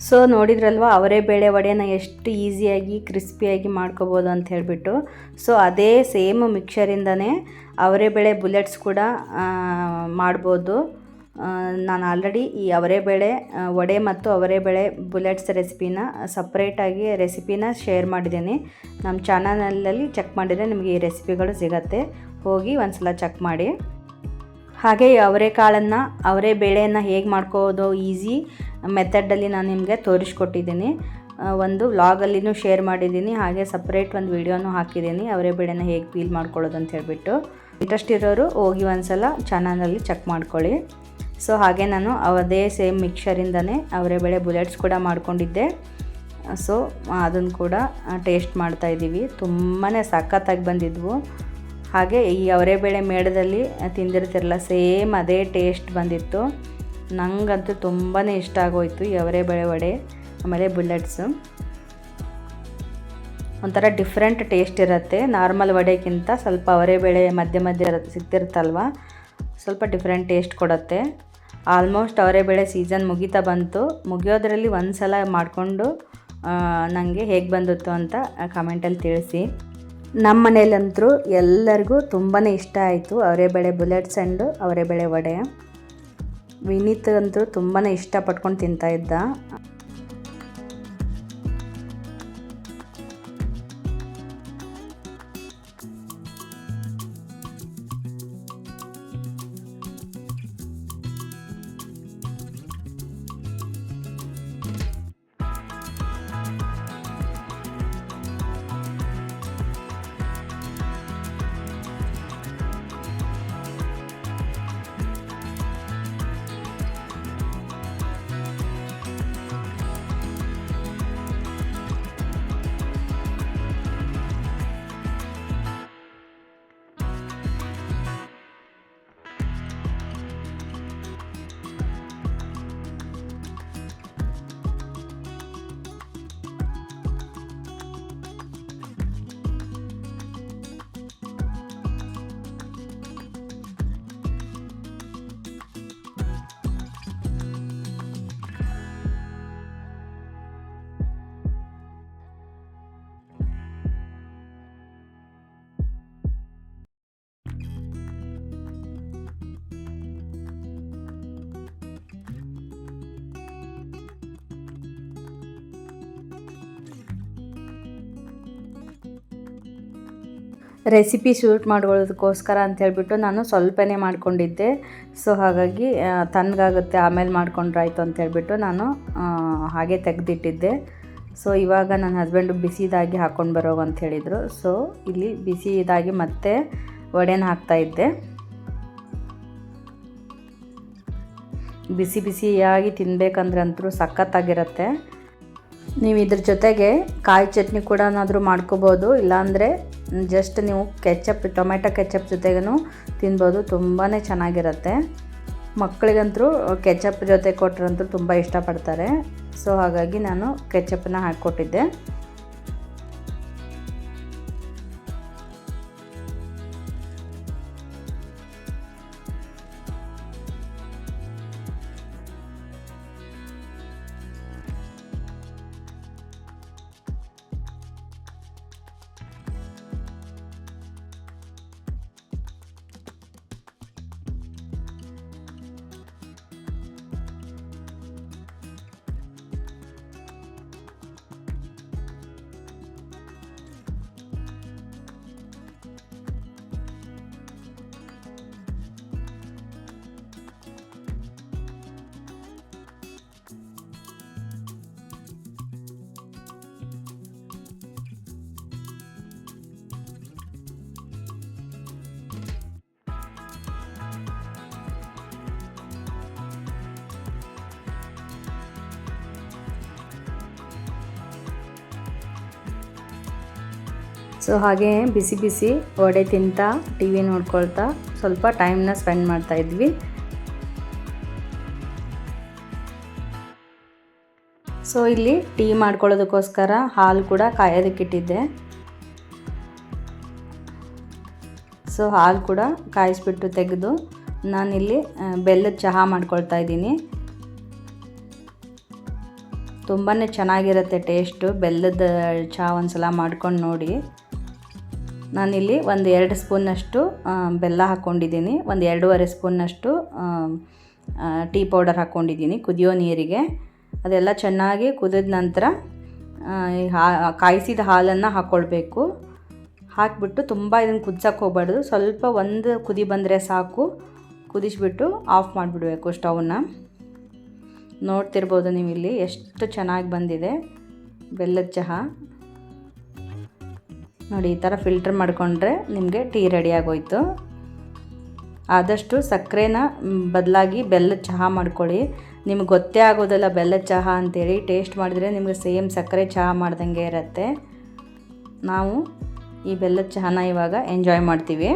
ಸೊ ನೋಡಿದ್ರಲ್ವ ಅವರೆಬೇಳೆ ವಡೆನ ಎಷ್ಟು ಈಸಿಯಾಗಿ ಕ್ರಿಸ್ಪಿಯಾಗಿ ಮಾಡ್ಕೋಬೋದು ಅಂತ ಹೇಳಿಬಿಟ್ಟು. ಸೊ ಅದೇ ಸೇಮ್ ಮಿಕ್ಸರಿಂದನೇ ಅವರೆಬೇಳೆ ಬುಲೆಟ್ಸ್ ಕೂಡ ಮಾಡ್ಬೋದು. ನಾನು ಆಲ್ರೆಡಿ ಈ ಅವರೆಬೇಳೆ ವಡೆ ಮತ್ತು ಅವರೆಬೇಳೆ ಬುಲೆಟ್ಸ್ ರೆಸಿಪಿನ ಸಪ್ರೇಟಾಗಿ ಶೇರ್ ಮಾಡಿದ್ದೀನಿ. ನಮ್ಮ ಚಾನಲಲ್ಲಿ ಚೆಕ್ ಮಾಡಿದರೆ ನಿಮಗೆ ಈ ರೆಸಿಪಿಗಳು ಸಿಗತ್ತೆ, ಹೋಗಿ ಒಂದು ಸಲ ಚೆಕ್ ಮಾಡಿ. ಹಾಗೆ ಅವರೆಬೇಳೆಯನ್ನು ಹೇಗೆ ಮಾಡ್ಕೋದು ಈಸಿ ಮೆಥಡಲ್ಲಿ ನಾನು ನಿಮಗೆ ತೋರಿಸ್ಕೊಟ್ಟಿದ್ದೀನಿ. ಒಂದು ವ್ಲಾಗಲ್ಲಿನೂ ಶೇರ್ ಮಾಡಿದ್ದೀನಿ, ಹಾಗೆ ಸಪ್ರೇಟ್ ಒಂದು ವಿಡಿಯೋನೂ ಹಾಕಿದ್ದೀನಿ ಅವರೆಬೇಳೆನ ಹೇಗೆ ಪೀಲ್ ಮಾಡ್ಕೊಳ್ಳೋದು ಅಂತ ಹೇಳ್ಬಿಟ್ಟು. ಇಂಟ್ರೆಸ್ಟ್ ಇರೋರು ಹೋಗಿ ಒಂದು ಸಲ ಚಾನಲಲ್ಲಿ ಚೆಕ್ ಮಾಡ್ಕೊಳ್ಳಿ. ಸೊ ಹಾಗೆ ನಾನು ಅದೇ ಸೇಮ್ ಮಿಕ್ಸರಿಂದನೇ ಅವರೆಬೇಳೆ ಬುಲೆಟ್ಸ್ ಕೂಡ ಮಾಡ್ಕೊಂಡಿದ್ದೆ. ಸೊ ಅದನ್ನು ಕೂಡ ಟೇಸ್ಟ್ ಮಾಡ್ತಾಯಿದ್ದೀವಿ. ತುಂಬಾ ಸಖತ್ತಾಗಿ ಬಂದಿದ್ವು. ಹಾಗೆ ಈ ಅವರೆಬೇಳೆ ಮೇಳದಲ್ಲಿ ತಿಂದಿರ್ತಿರಲ್ಲ, ಸೇಮ್ ಅದೇ ಟೇಸ್ಟ್ ಬಂದಿತ್ತು. ನನಗಂತೂ ತುಂಬಾ ಇಷ್ಟ ಆಗೋಯ್ತು ಈ ಅವರೆಬೇಳೆ ವಡೆ ಆಮೇಲೆ ಬುಲೆಟ್ಸು. ಒಂಥರ ಡಿಫ್ರೆಂಟ್ ಟೇಸ್ಟ್ ಇರುತ್ತೆ. ನಾರ್ಮಲ್ ವಡೆಗಿಂತ ಸ್ವಲ್ಪ ಅವರೆಬೇಳೆ ಮಧ್ಯೆ ಸಿಗ್ತಿರುತ್ತಲ್ವ, ಸ್ವಲ್ಪ ಡಿಫ್ರೆಂಟ್ ಟೇಸ್ಟ್ ಕೊಡುತ್ತೆ. ಆಲ್ಮೋಸ್ಟ್ ಅವರೆಬೇಳೆ ಸೀಸನ್ ಮುಗಿತಾ ಬಂತು. ಮುಗಿಯೋದ್ರಲ್ಲಿ ಒಂದು ಸಲ ಮಾಡಿಕೊಂಡು ನನಗೆ ಹೇಗೆ ಬಂದಿತ್ತು ಅಂತ ಕಮೆಂಟಲ್ಲಿ ತಿಳಿಸಿ. ನಮ್ಮ ಮನೇಲಂತರೂ ಎಲ್ಲರಿಗೂ ತುಂಬಾ ಇಷ್ಟ ಆಯಿತು ಅವರೆಬೇಳೆ ಬುಲೆಟ್ಸ್ ಆ್ಯಂಡ್ ಅವರೆಬೇಳೆ ವಡೆ. ವಿನೀತ್ ಅಂತೂ ತುಂಬಾ ಇಷ್ಟಪಟ್ಕೊಂಡು ತಿಂತಾಯಿದ್ದ. ರೆಸಿಪಿ ಶೂಟ್ ಮಾಡ್ಕೊಳ್ಳೋದಕ್ಕೋಸ್ಕರ ಅಂತ ಹೇಳ್ಬಿಟ್ಟು ನಾನು ಸ್ವಲ್ಪನೇ ಮಾಡ್ಕೊಂಡಿದ್ದೆ. ಸೊ ಹಾಗಾಗಿ ತಣ್ಣಗಾಗುತ್ತೆ ಆಮೇಲೆ ಮಾಡ್ಕೊಂಡ್ರಾಯ್ತು ಅಂತ ಹೇಳ್ಬಿಟ್ಟು ನಾನು ಹಾಗೆ ತೆಗೆದಿಟ್ಟಿದ್ದೆ. ಸೊ ಇವಾಗ ನನ್ನ ಹಸ್ಬೆಂಡು ಬಿಸಿದಾಗಿ ಹಾಕ್ಕೊಂಡು ಬರೋ ಅಂತ ಹೇಳಿದರು. ಸೊ ಇಲ್ಲಿ ಬಿಸಿದಾಗಿ ಮತ್ತೆ ವಡೆನ ಹಾಕ್ತಾಯಿದ್ದೆ. ಬಿಸಿ ಬಿಸಿಯಾಗಿ ತಿನ್ನಬೇಕಂದ್ರೆ ಅಂತೂ ಸಖತ್ತಾಗಿರುತ್ತೆ. ನೀವು ಇದ್ರ ಜೊತೆಗೆ ಕಾಯಿ ಚಟ್ನಿ ಕೂಡ ಏನಾದರೂ ಮಾಡ್ಕೋಬೋದು, ಇಲ್ಲಾಂದರೆ ಜಸ್ಟ್ ನೀವು ಟೊಮೆಟೊ ಕೆಚಪ್ ಜೊತೆಗೂ ತಿನ್ಬೋದು. ತುಂಬಾ ಚೆನ್ನಾಗಿರುತ್ತೆ. ಮಕ್ಕಳಿಗಂತೂ ಕೆಚಪ್ ಜೊತೆ ಕೊಟ್ಟರಂತೂ ತುಂಬ ಇಷ್ಟಪಡ್ತಾರೆ. ಸೊ ಹಾಗಾಗಿ ನಾನು ಕೆಚಪ್ಪನ್ನ ಹಾಕ್ಕೊಟ್ಟಿದ್ದೆ. ಸೊ ಹಾಗೆ ಬಿಸಿ ಬಿಸಿ ವಡೆ ತಿಂತಾ ಟಿ ವಿ ನೋಡ್ಕೊಳ್ತಾ ಸ್ವಲ್ಪ ಟೈಮ್ನ ಸ್ಪೆಂಡ್ ಮಾಡ್ತಾಯಿದ್ವಿ. ಸೊ ಇಲ್ಲಿ ಟೀ ಮಾಡ್ಕೊಳ್ಳೋದಕ್ಕೋಸ್ಕರ ಹಾಲು ಕೂಡ ಕಾಯೋದಕ್ಕಿಟ್ಟಿದ್ದೆ. ಸೊ ಹಾಲು ಕೂಡ ಕಾಯಿಸ್ಬಿಟ್ಟು ತೆಗೆದು ನಾನಿಲ್ಲಿ ಬೆಲ್ಲದ ಚಹಾ ಮಾಡ್ಕೊಳ್ತಾ ಇದ್ದೀನಿ. ತುಂಬಾ ಚೆನ್ನಾಗಿರುತ್ತೆ ಟೇಸ್ಟು. ಬೆಲ್ಲದ ಚಹಾ ಒಂದ್ಸಲ ಮಾಡ್ಕೊಂಡು ನೋಡಿ. ನಾನಿಲ್ಲಿ ಒಂದು 2 ಸ್ಪೂನ್ನಷ್ಟು ಬೆಲ್ಲ ಹಾಕ್ಕೊಂಡಿದ್ದೀನಿ, ಒಂದು 2.5 ಸ್ಪೂನ್ನಷ್ಟು ಟೀ ಪೌಡರ್ ಹಾಕ್ಕೊಂಡಿದ್ದೀನಿ ಕುದಿಯೋ ನೀರಿಗೆ. ಅದೆಲ್ಲ ಚೆನ್ನಾಗಿ ಕುದಿದ ನಂತರ ಕಾಯಿಸಿದ ಹಾಲನ್ನು ಹಾಕ್ಕೊಳ್ಬೇಕು. ಹಾಕಿಬಿಟ್ಟು ತುಂಬ ಇದನ್ನು ಕುದಿಸೋಕ್ಕೆ ಹೋಗಬಾರ್ದು. ಸ್ವಲ್ಪ ಒಂದು ಕುದಿ ಬಂದರೆ ಸಾಕು. ಕುದಿಸ್ಬಿಟ್ಟು ಆಫ್ ಮಾಡಿಬಿಡಬೇಕು ಸ್ಟವ್ನ. ನೋಡ್ತಿರ್ಬೋದು ನೀವು ಇಲ್ಲಿ ಎಷ್ಟು ಚೆನ್ನಾಗಿ ಬಂದಿದೆ ಬೆಲ್ಲದ ಚಹಾ. ನೋಡಿ, ಈ ಥರ ಫಿಲ್ಟರ್ ಮಾಡಿಕೊಂಡ್ರೆ ನಿಮಗೆ ಟೀ ರೆಡಿಯಾಗೋಯ್ತು. ಆದಷ್ಟು ಸಕ್ಕರೆನ ಬದಲಾಗಿ ಬೆಲ್ಲದ ಚಹಾ ಮಾಡ್ಕೊಳ್ಳಿ. ನಿಮ್ಗೆ ಗೊತ್ತೇ ಆಗೋದಿಲ್ಲ ಬೆಲ್ಲದ ಚಹಾ ಅಂತೇಳಿ. ಟೇಸ್ಟ್ ಮಾಡಿದ್ರೆ ನಿಮಗೆ ಸೇಮ್ ಸಕ್ಕರೆ ಚಹಾ ಮಾಡ್ದಂಗೆ ಇರುತ್ತೆ. ನಾವು ಈ ಬೆಲ್ಲದ ಚಹಾನ ಇವಾಗ ಎಂಜಾಯ್ ಮಾಡ್ತೀವಿ.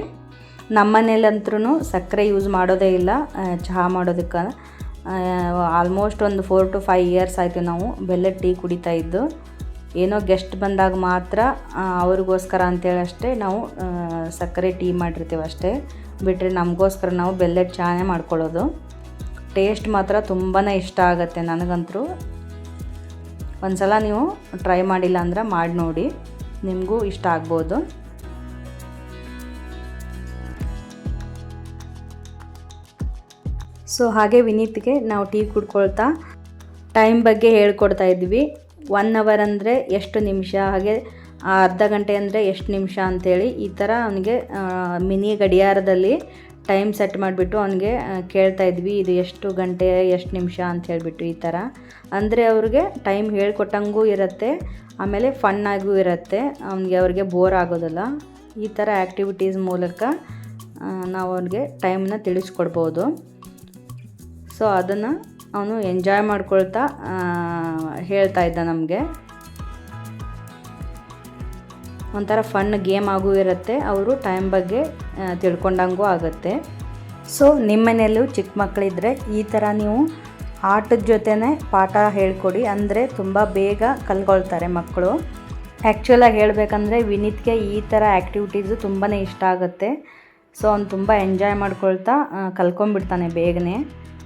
ನಮ್ಮ ಮನೇಲಂತರೂ ಸಕ್ಕರೆ ಯೂಸ್ ಮಾಡೋದೇ ಇಲ್ಲ ಚಹಾ ಮಾಡೋದಕ್ಕೆ. ಆಲ್ಮೋಸ್ಟ್ ಒಂದು 4 to 5 ಇಯರ್ಸ್ ಆಯಿತು ನಾವು ಬೆಲ್ಲದ ಟೀ ಕುಡಿತಾ ಇದ್ದು. ಏನೋ ಗೆಸ್ಟ್ ಬಂದಾಗ ಮಾತ್ರ ಅವ್ರಿಗೋಸ್ಕರ ಅಂತೇಳಿ ಅಷ್ಟೇ ನಾವು ಸಕ್ಕರೆ ಟೀ ಮಾಡಿರ್ತೀವಿ ಅಷ್ಟೇ. ಬಿಟ್ಟರೆ ನಮಗೋಸ್ಕರ ನಾವು ಬೆಲ್ಲದ ಚಹಾನೇ ಮಾಡ್ಕೊಳ್ಳೋದು. ಟೇಸ್ಟ್ ಮಾತ್ರ ತುಂಬಾ ಇಷ್ಟ ಆಗುತ್ತೆ ನನಗಂತೂ. ಒಂದು ಸಲ ನೀವು ಟ್ರೈ ಮಾಡಿಲ್ಲ ಅಂದ್ರೆ ಮಾಡಿ ನೋಡಿ, ನಿಮಗೂ ಇಷ್ಟ ಆಗ್ಬೋದು. ಸೊ ಹಾಗೆ ವಿನೀತ್ಗೆ ನಾವು ಟೀ ಕುಡ್ಕೊಳ್ತಾ ಟೈಮ್ ಬಗ್ಗೆ ಹೇಳ್ಕೊಡ್ತಾ ಇದ್ವಿ. 1 ಅವರ್ ಅಂದರೆ ಎಷ್ಟು ನಿಮಿಷ, ಹಾಗೆ ಅರ್ಧ ಗಂಟೆ ಅಂದರೆ ಎಷ್ಟು ನಿಮಿಷ ಅಂಥೇಳಿ ಈ ಥರ ಅವನಿಗೆ ಮಿನಿ ಗಡಿಯಾರದಲ್ಲಿ ಟೈಮ್ ಸೆಟ್ ಮಾಡಿಬಿಟ್ಟು ಅವನಿಗೆ ಕೇಳ್ತಾ ಇದ್ವಿ, ಇದು ಎಷ್ಟು ಗಂಟೆ ಎಷ್ಟು ನಿಮಿಷ ಅಂತ ಹೇಳಿಬಿಟ್ಟು. ಈ ಥರ ಅಂದರೆ ಅವ್ರಿಗೆ ಟೈಮ್ ಹೇಳ್ಕೊಟ್ಟಂಗೂ ಇರುತ್ತೆ, ಆಮೇಲೆ ಫನ್ನಾಗೂ ಇರುತ್ತೆ. ಅವ್ರಿಗೆ ಬೋರ್ ಆಗೋದಿಲ್ಲ. ಈ ಥರ ಆ್ಯಕ್ಟಿವಿಟೀಸ್ ಮೂಲಕ ನಾವು ಅವ್ರಿಗೆ ಟೈಮ್ನ ತಿಳಿಸ್ಕೊಡ್ಬೋದು. ಸೊ ಅದನ್ನು ಅವನು ಎಂಜಾಯ್ ಮಾಡ್ಕೊಳ್ತಾ ಹೇಳ್ತಾ ಇದ್ದ. ನಮಗೆ ಒಂಥರ ಫನ್ ಗೇಮ್ ಆಗೂ ಇರುತ್ತೆ, ಅವರು ಟೈಮ್ ಬಗ್ಗೆ ತಿಳ್ಕೊಂಡಂಗೂ ಆಗುತ್ತೆ. ಸೊ ನಿಮ್ಮ ಮನೆಯಲ್ಲೂ ಚಿಕ್ಕ ಮಕ್ಕಳಿದ್ರೆ ಈ ಥರ ನೀವು ಆಟದ ಜೊತೆನೇ ಪಾಠ ಹೇಳ್ಕೊಡಿ, ಅಂದರೆ ತುಂಬ ಬೇಗ ಕಲ್ಕೊಳ್ತಾರೆ ಮಕ್ಕಳು. ಆ್ಯಕ್ಚುಲಾಗಿ ಹೇಳಬೇಕಂದ್ರೆ ವಿನೀತ್ಗೆ ಈ ಥರ ಆ್ಯಕ್ಟಿವಿಟೀಸು ತುಂಬಾ ಇಷ್ಟ ಆಗುತ್ತೆ. ಸೊ ಅವ್ನು ತುಂಬ ಎಂಜಾಯ್ ಮಾಡ್ಕೊಳ್ತಾ ಕಲ್ಕೊಂಡ್ಬಿಡ್ತಾನೆ ಬೇಗನೆ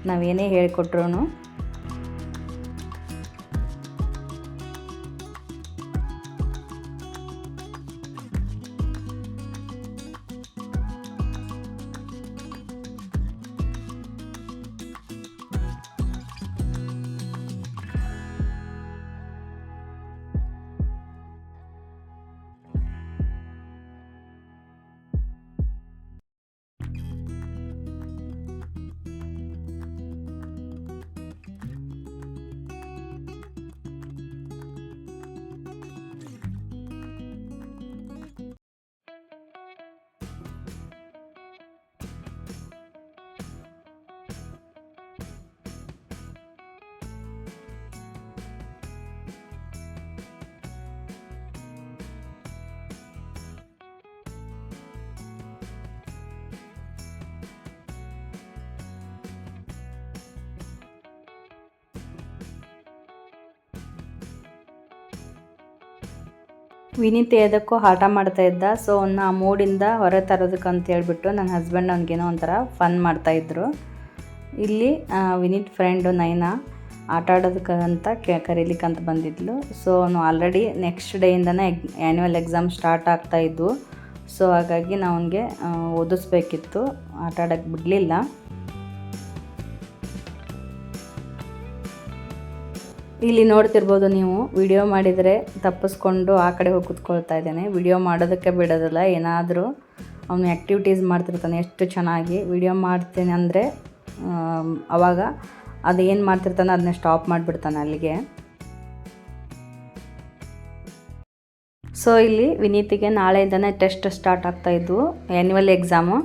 ನಾವೇನೇ ಹೇಳಿಕೊಟ್ರು. ವಿನೀತ್ ಯಾವುದಕ್ಕೂ ಆಟ ಮಾಡ್ತಾ ಇದ್ದ. ಸೊ ಅವನ್ನ ಆ ಮೂಡಿಂದ ಹೊರ ತರೋದಕ್ಕೆ ಅಂತ ಹೇಳ್ಬಿಟ್ಟು ನನ್ನ ಹಸ್ಬೆಂಡ್ ಅವ್ನಿಗೇನೋ ಒಂಥರ ಫನ್ ಮಾಡ್ತಾಯಿದ್ರು. ಇಲ್ಲಿ ವಿನೀತ್ ಫ್ರೆಂಡು ನೈನಾ ಆಟ ಆಡೋದಕ್ಕಂತ ಕರೀಲಿಕ್ಕಂತ ಬಂದಿದ್ಲು. ಸೊ ಅವನು ಆಲ್ರೆಡಿ ನೆಕ್ಸ್ಟ್ ಡೇಯಿಂದನೇ ಆ್ಯನ್ಯುವಲ್ ಎಕ್ಸಾಮ್ ಸ್ಟಾರ್ಟ್ ಆಗ್ತಾಯಿದ್ವು. ಸೊ ಹಾಗಾಗಿ ನಾವು ಅವನಿಗೆ ಓದಿಸ್ಬೇಕಿತ್ತು, ಆಟ ಆಡೋಕ್ಕೆ ಬಿಡಲಿಲ್ಲ. ಇಲ್ಲಿ ನೋಡ್ತಿರ್ಬೋದು ನೀವು, ವಿಡಿಯೋ ಮಾಡಿದರೆ ತಪ್ಪಿಸ್ಕೊಂಡು ಆ ಕಡೆ ಹೋಗಿ ಕೂತ್ಕೊಳ್ತಾ ಇದ್ದೇನೆ. ವಿಡಿಯೋ ಮಾಡೋದಕ್ಕೆ ಬಿಡೋದಿಲ್ಲ, ಏನಾದರೂ ಅವನು ಆ್ಯಕ್ಟಿವಿಟೀಸ್ ಮಾಡ್ತಿರ್ತಾನೆ. ಎಷ್ಟು ಚೆನ್ನಾಗಿ ವಿಡಿಯೋ ಮಾಡ್ತೀನಿ ಅಂದರೆ ಆವಾಗ ಅದು ಏನು ಮಾಡ್ತಿರ್ತಾನೆ ಅದನ್ನ ಸ್ಟಾಪ್ ಮಾಡಿಬಿಡ್ತಾನೆ ಅಲ್ಲಿಗೆ. ಸೊ ಇಲ್ಲಿ ವಿನೀತಿಗೆ ನಾಳೆಯಿಂದನೇ ಟೆಸ್ಟ್ ಸ್ಟಾರ್ಟ್ ಆಗ್ತಾಯಿದ್ವು, ಆ್ಯನ್ಯುವಲ್ ಎಕ್ಸಾಮು.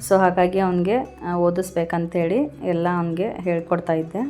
ಸೊ ಹಾಗಾಗಿ ಅವನಿಗೆ ಓದಿಸ್ಬೇಕಂತೇಳಿ ಎಲ್ಲ ಅವನಿಗೆ ಹೇಳ್ಕೊಡ್ತಾ ಇದ್ದೆ.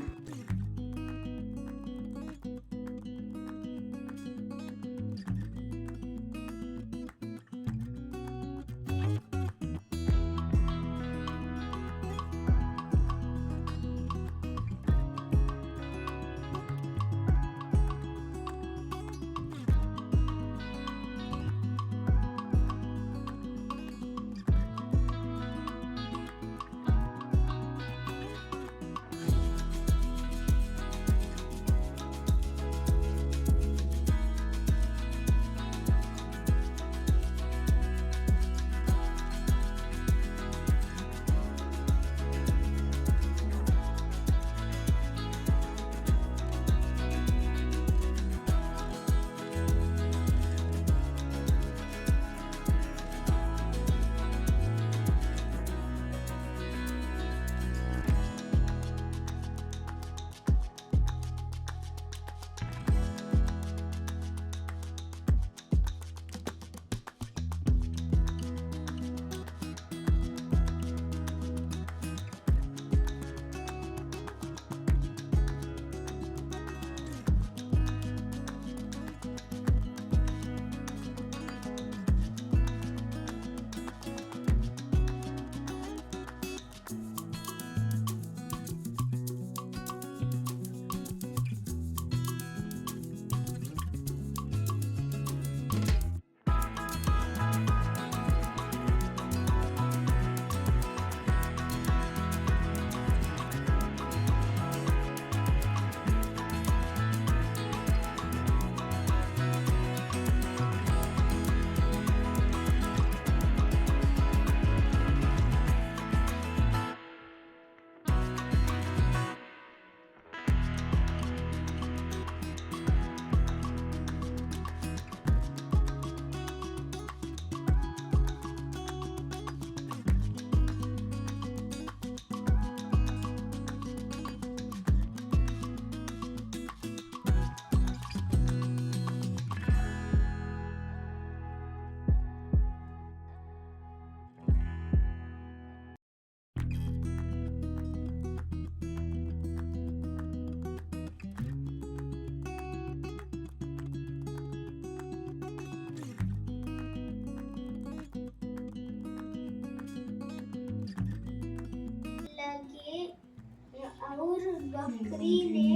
बकरी ने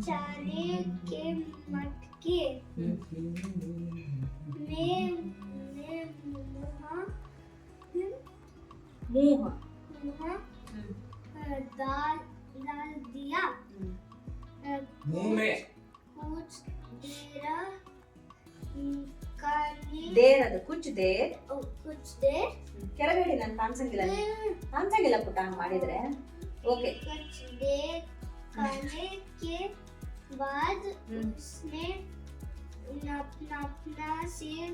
चारे के मटके में मुंह डाल दिया। मुंह में कुछ खाने ದೇರ್ ಅದು ಕುಚ್ ದೇರ್ कुछ देर ಕೆಳಗಡೆ ನಾನು ಕಾಣಿಸಂಗಿಲ್ಲ ಪುಟ್ಟ ಹಂಗ್ ಮಾಡಿದ್ರೆ ಓಕೆ कुछ देर खाने के बाद उसने अपना सिर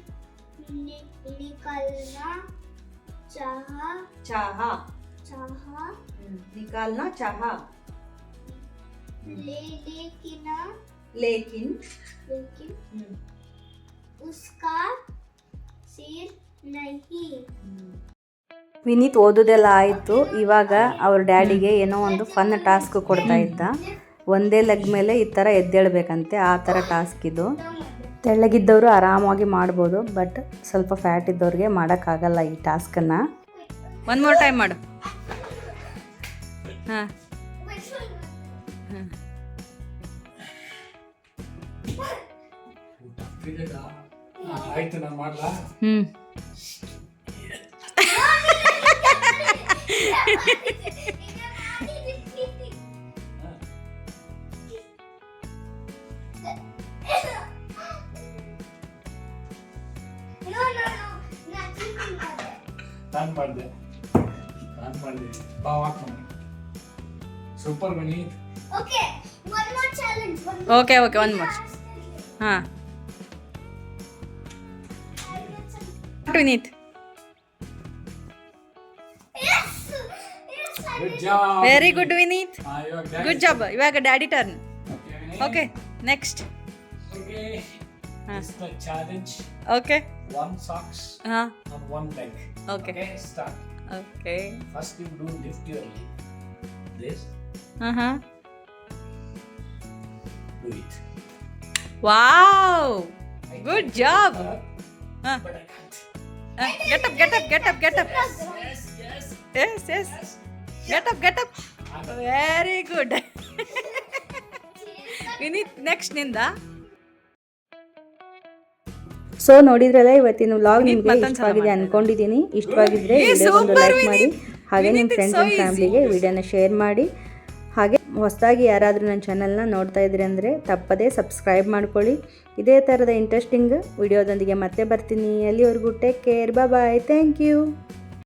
निकालना चाहा निकालना चाहा लेकिन उसका सिर नहीं। ವಿನೀತ್ ಓದೋದೆಲ್ಲ ಆಯಿತು. ಇವಾಗ ಅವ್ರ ಡ್ಯಾಡಿಗೆ ಏನೋ ಒಂದು ಫನ್ ಟಾಸ್ಕ್ ಕೊಡ್ತಾ ಇದ್ದ. ಒಂದೇ ಲೆಗ್ ಮೇಲೆ ಈ ಥರ ಎದ್ದೇಳಬೇಕಂತೆ, ಆ ಥರ ಟಾಸ್ಕ್ ಇದು. ತೆಳ್ಳಗಿದ್ದವರು ಆರಾಮಾಗಿ ಮಾಡ್ಬೋದು, ಬಟ್ ಸ್ವಲ್ಪ ಫ್ಯಾಟ್ ಇದ್ದವ್ರಿಗೆ ಮಾಡೋಕ್ಕಾಗಲ್ಲ ಈ ಟಾಸ್ಕನ್ನು. ಒನ್ ಮೋರ್ ಟೈಮ್ ಮಾಡು. ಹಾಂ ಆಯ್ತು, ನಾನು ಮಾಡ್ಲಾ? ನಾನು ಮಾಡಿದೆ ಬಾ ವಾಕ್ ಮಾಡಿ. Super Vineeth. Okay, one more challenge. Okay one more. ಹಾಂ Vineeth, good job. Very good Vineeth, ಇವಾಗ ಗುಡ್ ಜಾಬ್. ಇವಾಗ daddy turn. Okay, okay next. Okay. It's the challenge. Okay One socks ಹಾಂ on one leg. Okay Okay, start. Okay First you do lift your leg. This, ಹಾಂ do it. Wow, good job. ಹಾಂ But I can't. Get up yes get up. Very good Vineeth, next ನಿಂದ. ಸೊ ನೋಡಿದ್ರಲ್ಲ, ಇವತ್ತಿನ ವ್ಲಾಗ್ ನಿಮಗೆ ಇಷ್ಟವಾಗಿದೆ ಅನ್ಕೊಂಡಿದ್ದೀನಿ. ಇಷ್ಟವಾಗಿದ್ರೆ ವಿಡಿಯೋಗೊಂದು ಲೈಕ್ ಮಾಡಿ, ಹಾಗೆ ನಿಮ್ಮ ಫ್ರೆಂಡ್ಸ್ ಆ್ಯಂಡ್ ಫ್ಯಾಮಿಲಿಗೆ ವಿಡಿಯೋನ ಶೇರ್ ಮಾಡಿ. ಹಾಗೆ ಹೊಸದಾಗಿ ಯಾರಾದರೂ ನನ್ನ ಚಾನಲ್ನ ನೋಡ್ತಾ ಇದ್ರಿ ಅಂದರೆ ತಪ್ಪದೇ ಸಬ್ಸ್ಕ್ರೈಬ್ ಮಾಡ್ಕೊಳ್ಳಿ. ಇದೇ ಥರದ ಇಂಟ್ರೆಸ್ಟಿಂಗ್ ವಿಡಿಯೋದೊಂದಿಗೆ ಮತ್ತೆ ಬರ್ತೀನಿ. ಅಲ್ಲಿವರೆಗೂ take care, bye, thank you.